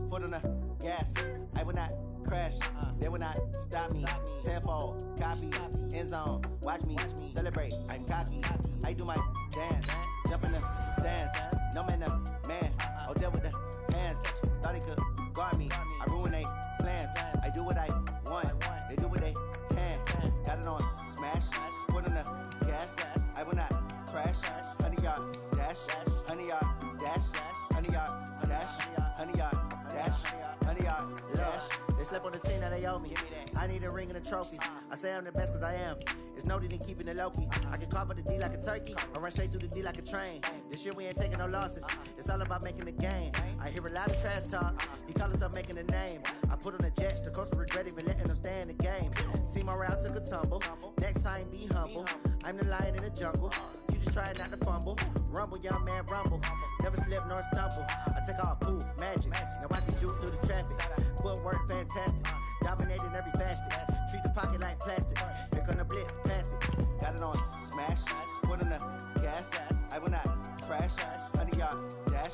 foot on the gas. I will not crash, they will not stop me. Tenfold, copy, end zone, watch me celebrate. I'm cocky, I do my dance, jump in the stands. No man, man, oh deal with the hands. Thought he could guard me, I ruin they plans. I do what I want, they do what they can. Got it on, smash, foot on the gas. I will not crash, 100-yard dash, 100-yard dash, 100-yard dash, 100-yard dash, 100-yard dash. They slept on the team that they owe me. I need a ring and a trophy. I say I'm the best cause I am. It's noted in keeping it low-key. I can carve up the D like a turkey, or run straight through the D like a train. This year we ain't taking no losses. It's all about making the game. I hear a lot of trash talk. He call himself making a name. I put on the Jets, the coach will regret even letting them stay in the game. Team morale took a tumble. Next time be humble. I'm the lion in the jungle. You just try not to fumble. Rumble, young man, rumble. Never slip nor stumble. I take off, poof, magic. Now I can juke through the traffic. Footwork fantastic. Dominating every facet. Treat the pocket like plastic. Here come the blitz, pass it. Got it on, smash. Foot on the gas. I will not crash. 100-yard dash.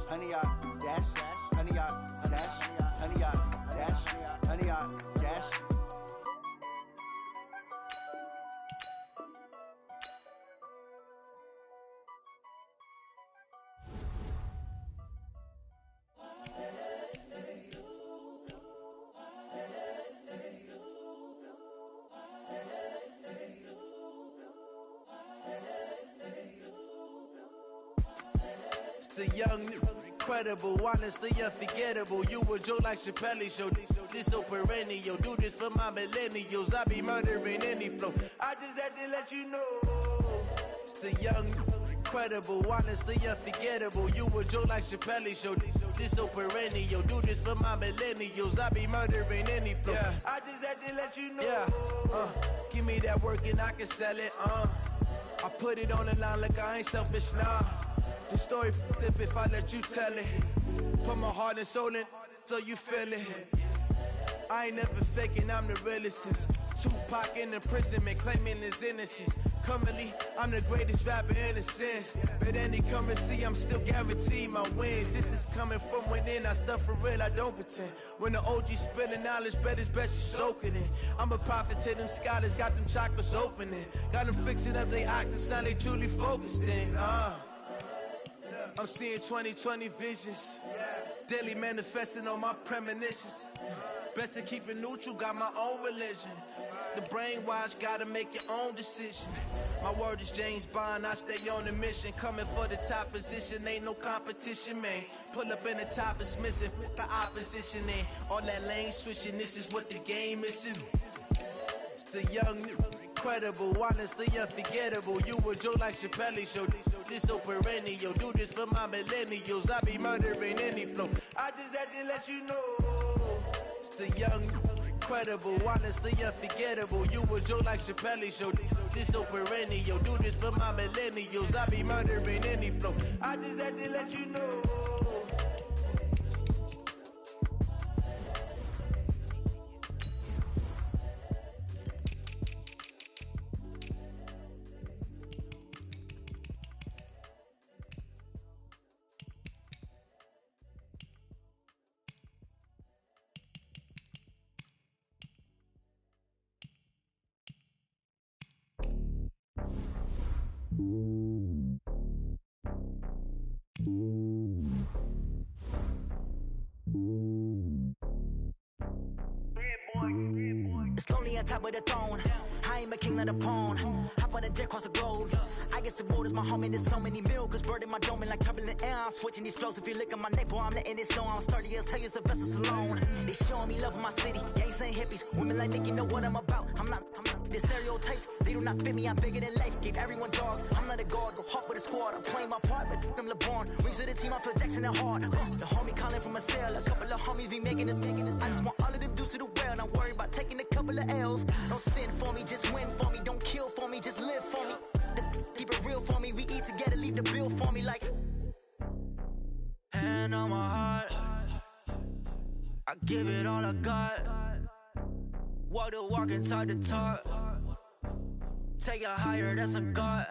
100-yard dash. 100-yard dash. 100-yard dash. 100-yard dash. The young, incredible, honestly unforgettable. You a joke like Chappelle show. This so perennial. Do this for my millennials. I be murdering any flow. I just had to let you know. It's the young, incredible, honestly unforgettable. You a joke like Chappelle show. This so perennial. Do this for my millennials. I be murdering any flow. Yeah. I just had to let you know. Yeah. Give me that work and I can sell it. I put it on the line like I ain't selfish, nah. The story flip if I let you tell it. Put my heart and soul in so you feel it. I ain't never faking, I'm the realest since Tupac in imprisonment, claiming his innocence. Currently, I'm the greatest rapper in a sense. But any currency, I'm still guaranteed my wins. This is coming from within, I stuff for real, I don't pretend. When the OG spilling knowledge, bet it's best you soak it in. I'm a prophet to them scholars, got them chakras opening. Got them fixing up they octaves, now they truly focused in. I'm seeing 2020 visions, daily manifesting on my premonitions. Best to keep it neutral, got my own religion. The brainwash, gotta make your own decision. My word is James Bond, I stay on the mission. Coming for the top position, ain't no competition, man. Pull up in the top, it's missing, the opposition ain't. All that lane switching, this is what the game is. It's the young, incredible, honestly unforgettable. You a joke like Chappelle show. This so perennial. Do this for my millennials. I be murdering any flow. I just had to let you know. It's the young, incredible, honestly unforgettable. You a joke like Chappelle show. This so perennial. Do this for my millennials. I be murdering any flow. I just had to let you know. It's lonely on top of the throne. I ain't a king of the pawn. Hop on a jet across the globe. I guess the road is my home and there's so many milkers bird in my dome and like turbulent air. I'm switching these flows. If you look at my neck, boy, I'm letting it snow. I'm sturdy as hell as a vessel alone. They showing me love in my city. Gangs ain't hippies. Women like Nick, you know what I'm about. I'm not. The stereotypes, they do not fit me. I'm bigger than life. Gave everyone dogs. I'm not a guard. Go hawk with a squad. I'm playing my part, but them LeBron. Rings of the team, I feel Jackson and hard. The homie calling from a cell. A couple of homies be making it. I just want all of them dudes to do well. Not worry about taking a couple full of L's. Don't sin for me, just win for me. Don't kill for me, just live for me. Keep it real for me. We eat together, leave the bill for me like. Hand on my heart, I give it all I got. Walk the walk and talk the talk. Take it higher, that's a God.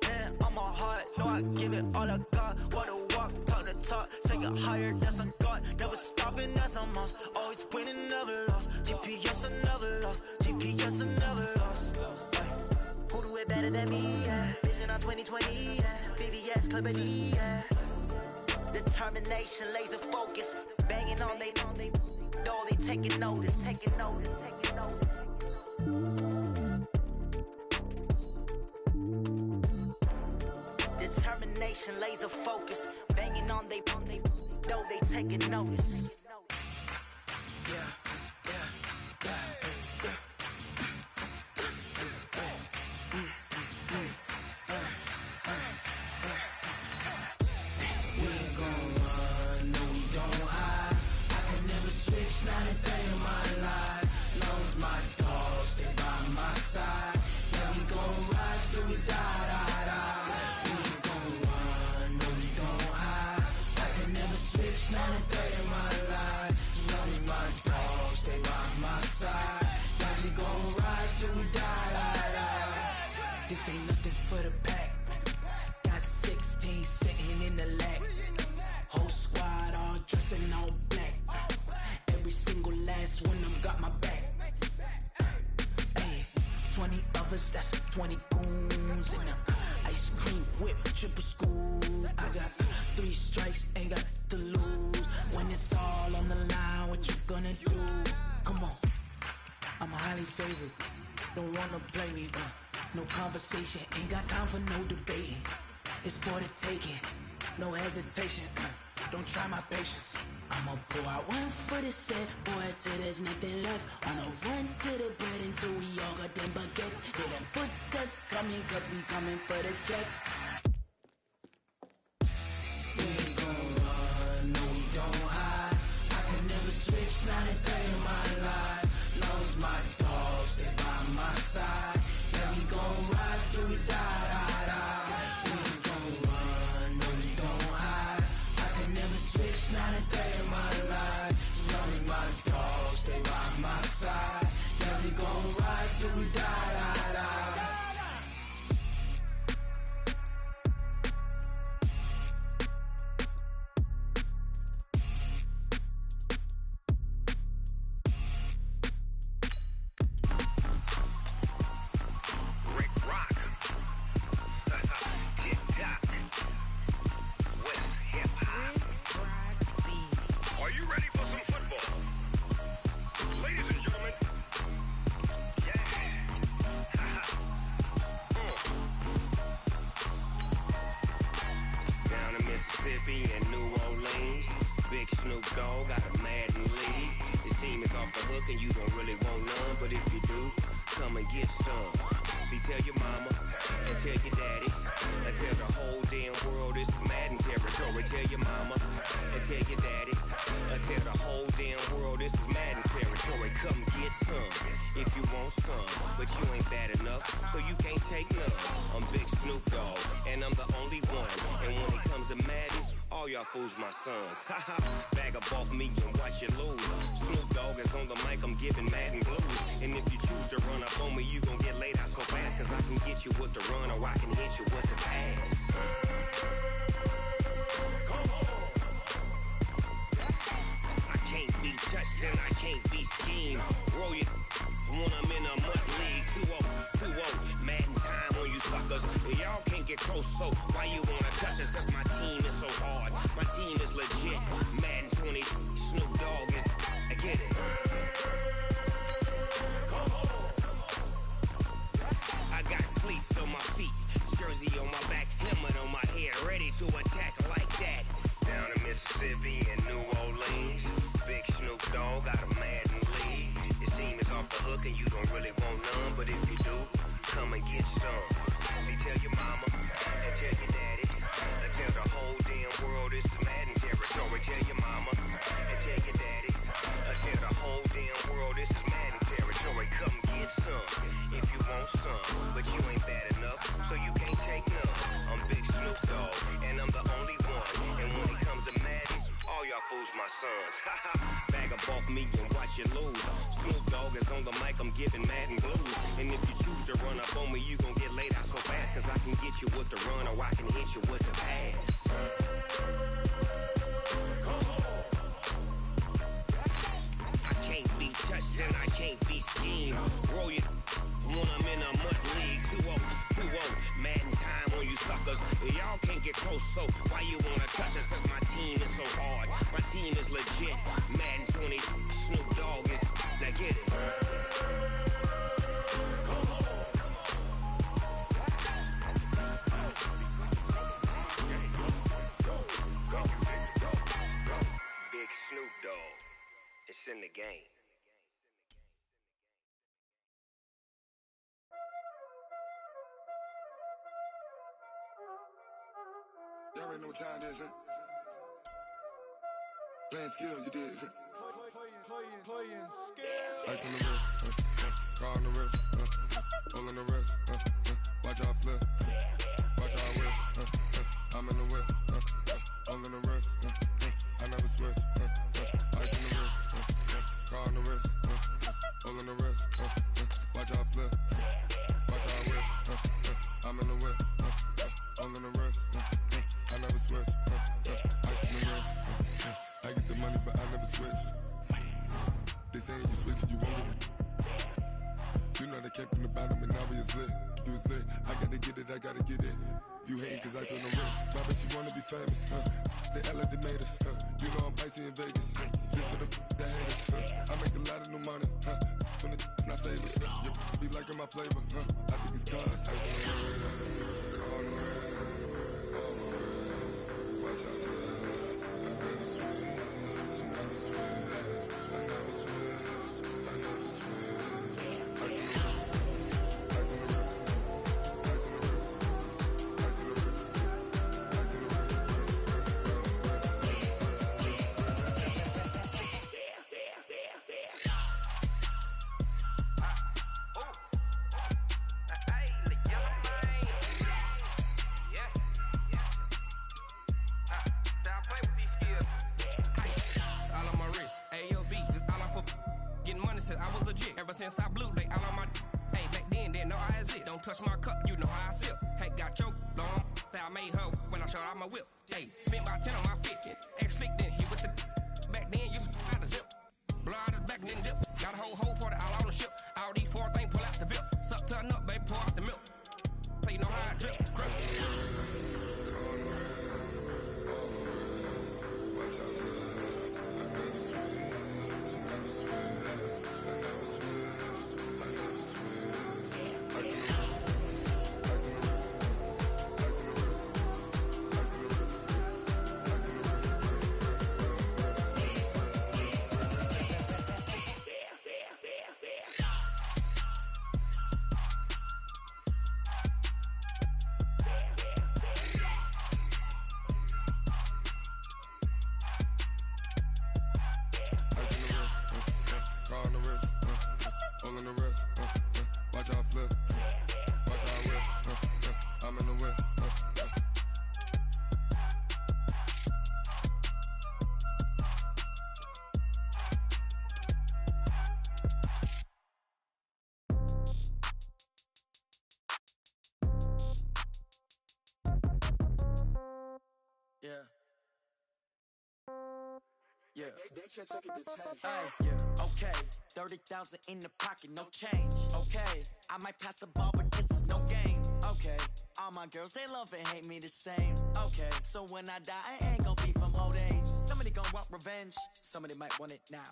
Hand on my heart, know I give it all I got. Walk the walk, talk the talk. Take it higher, that's a God. Never stopping, that's a must. Always winning, never lost. GPS, I never lost. GPS, I never lost. Who do it better than me? Yeah. Vision on 2020. Yeah. VVS, Clarity. Yeah. Determination, laser focus. Banging on they know they taking notice. Taking notice. Taking notice. Determination, laser focus. Banging on they know they taking notice. Not a day in my life. Long as my dogs stay by my side. Yeah, we gon' ride till we die. We ain't gon' run, no we don't hide. I can never switch, not a day in my life. As long as my dogs stay by my side. Yeah, we gon' ride till we die. This ain't nothing for the pack. Got 16 sitting in the lag. Whole squad all dressing all black. Every single last one of them got my back. Hey, 20 of us, that's 20 goons in them. Ice cream whip, triple scoop. I got 3 strikes, ain't got to lose. When it's all on the line, what you gonna do? Come on, I'm highly favored. Don't wanna play me, no conversation, ain't got time for no debating. It's for the taking, no hesitation. Don't try my patience. I'ma pour out one for the set, boy, till there's nothing left. On a run to the bread until we all got them baguettes. Hear them footsteps coming, cause we coming for the check. We ain't gon' run, no we don't hide. I can never switch, not a day in my life. Long as my dogs stay by my side. Yeah, we gon' ride till we die. We ain't gon' run, no we don't hide. I can never switch, not a day in my life. As long as my dogs stay by my side. Yeah, we gon' ride till we die. And New Orleans, big Snoop Dogg got a Madden league. His team is off the hook and you don't really want none, but if you do, come and get some. See, tell your mama and tell your daddy and tell the whole damn world this is Madden territory. Tell your mama and tell your daddy and tell the whole damn world this is Madden territory. Come get some if you want some, but you ain't bad enough, so you can't take none. I'm Big Snoop Dogg and I'm the only one, and when it comes to Madden, all y'all fools my sons. Haha, bag up off me and watch you lose. Snoop Dogg is on the mic, I'm giving Madden blues. And if you choose to run up on me, you gon' get laid out so fast, cause I can get you with the run or I can hit you with the pass. I can't be touched and I can't be schemed. Roll you when I'm in a mud league. 2-0, Madden time on you suckers. Y'all can't get close, so why you wanna touch us? Cause my team is so hard, my team is legit. Madden 20, Snoop Dogg is, I get it. I got cleats on my feet, jersey on my back, helmet on my head, ready to attack like that. Down in Mississippi and New Orleans, big Snoop Dogg got a Madden league. Your team is off the hook and you don't really want none, but if you do, come and get some. See, tell your mama and tell your daddy and tell the whole damn world this is Madden territory. Tell your mama and tell your daddy and tell the whole damn world this is Madden territory. get some if you want some. But you ain't bad enough, so you can't take none. I'm Big Snoop Dogg, and I'm the only one. And when it comes to Madden, all y'all fools my sons. Bag up off me and watch you lose. Snoop Dogg is on the mic, I'm giving Madden blues. And if you choose to run up on me, you gon' get laid out so fast. Cause I can get you with the run or I can hit you with the pass. I can't be touched and I can't be schemed. Roll you when I'm in a mud league. 2-0, 2-0, Madden time on you suckers. Y'all can't get close, so why you wanna touch us? Cause my team is so hard, my team is legit. Madden 20, Snoop Dogg is, now get it. Big Snoop Dogg, it's in the game. Y'all already know what time it is, huh? Playing skills, you did. Playing skills. Ice on the wrist, car on the wrist, hole in the wrist, watch out flip, watch out whip, I'm in the whip, hole in the wrist, I never switch, ice on the wrist, car on the wrist, hole in the wrist, watch out flip, watch out whip, I'm in the whip, hole in the wrist, I never switch, ice on the wrist, I get the money but I never switch. They say you switch it, you won't get it. You know they came from the bottom and now we is lit. You was lit, I gotta get it, I gotta get it. You hating cause ice on the wrist. My bitch, you wanna be famous, They act like they made us, You know I'm icy in Vegas, This for the that hate us, I make a lot of new money, When the not savers, You be liking my flavor, I think it's cause ice on the wrist, on the wrist, on the wrist. Watch out, cuz I never switch, I never switch. I never switch, I never switch. Ice in the wrist, ice in the wrist, ice in the wrist, ice in the wrist, ice in the wrist, Hey, the young man. Yeah. So I play with these skills. Ice all on my wrist, AOB, just all off of getting money since I was legit. Ever since I blew, they all on my. Hey, back then, didn't know I exist. Don't touch my cup, you know how I sip. Hey, got your long. Say I made her when I showed out my whip. Hey, spent about 10 on my fit. Ex slick, then hit with the. Back then, used to out the zip. Blow out his back, then dip. Got a whole party all on the ship. All these four things pull out the VIP. Suck, turn up, baby, pour out the milk. So you know how I drip. Crush. watch out, cuz I never switch, I never switch, I never switch, I never switch. Ice in the wrist, ice in the wrist, ice in the wrist, ice in the wrist, ice in the wrist, car on the wrist, hole in the wrist, watch out flip, watch out whip, I'm in the whip, Yeah. Yeah. Ay, yeah. Okay. 30,000 in the pocket, no change. Okay. I might pass the ball, but this is no game. Okay. All my girls, they love and hate me the same. Okay. So when I die, I ain't gon' be from old age. Somebody gon' want revenge. Somebody might want it now.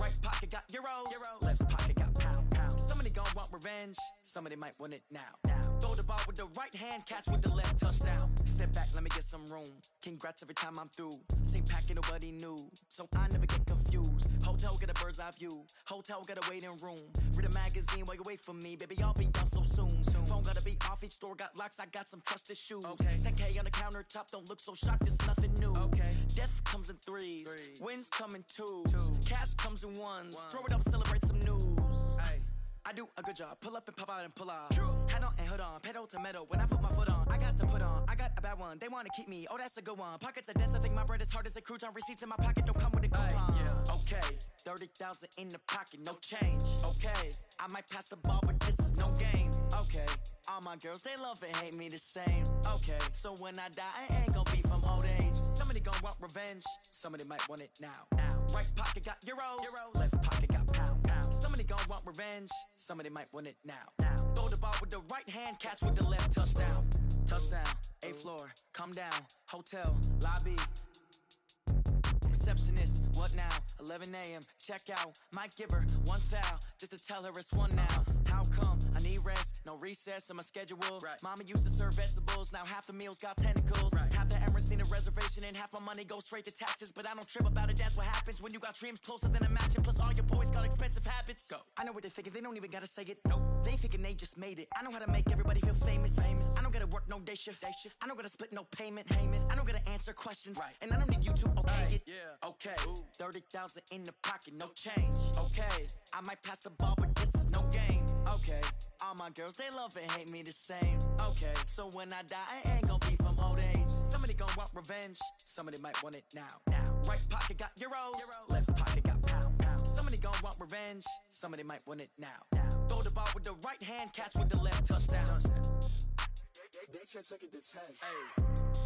Right pocket got euros. Left pocket got pounds. Somebody gon' want revenge. Somebody might want it now. Throw the ball with the right hand, catch with the left, touchdown. Step back, let me get some room. Congrats every time I'm through. Same packet, nobody knew. So I never get confused. Hotel get a bird's eye view. Hotel get a waiting room. Read a magazine while you wait for me. Baby, I'll be done so soon. Phone gotta be off, each store got locks. I got some trusted shoes. 10K on the countertop, don't look so shocked, it's nothing new. Death comes in threes. Wins come in twos. Cash comes in ones. Throw it up, celebrate some news. I do a good job. Pull up and pop out and pull out. True. Head on and hood on, pedal to metal. When I put my foot on, I got to put on. I got a bad one. They want to keep me. Oh, that's a good one. Pockets are dense. I think my bread is hard as a crouton. Receipts in my pocket don't come with a coupon. Yeah. Okay, 30,000 in the pocket, no change. Okay, I might pass the ball, but this is no game. Okay, all my girls they love and hate me the same. Okay, so when I die, I ain't gonna be from old age. Somebody gon' want revenge. Somebody might want it now. Right pocket got euros. Left pocket got pound. Somebody gon' want revenge. Somebody might want it now. Throw the ball with the right hand, catch with the left. Touchdown. Touchdown. 8th floor. Come down. Hotel. Lobby. Receptionist, what now? 11 a.m. Check out. Might give her one foul just to tell her it's one now. How come? I need rest, no recess in my schedule. Right. Mama used to serve vegetables, now half the meals got tentacles. Right. Half the Emirates need a reservation and half my money goes straight to taxes. But I don't trip about it, that's what happens when you got dreams closer than imagine. Plus all your boys got expensive habits. Go. I know what they're thinking, they don't even gotta say it. Nope. They thinking they just made it. I know how to make everybody feel famous. I don't gotta work no day shift. I don't gotta split no payment. I don't gotta answer questions. Right. And I don't need you to okay it. Yeah. Okay, 30,000 in the pocket, no change. Okay, I might pass the ball, but this is no game. Okay, all my girls, they love and hate me the same. Okay, so when I die, I ain't gonna be from old age. Somebody gon' want revenge. Somebody might want it now. Right pocket got euros. Left pocket got pound. Somebody gon' want revenge. Somebody might want it now. Throw the ball with the right hand, catch with the left. Touchdown. They can't take it to 10. Hey.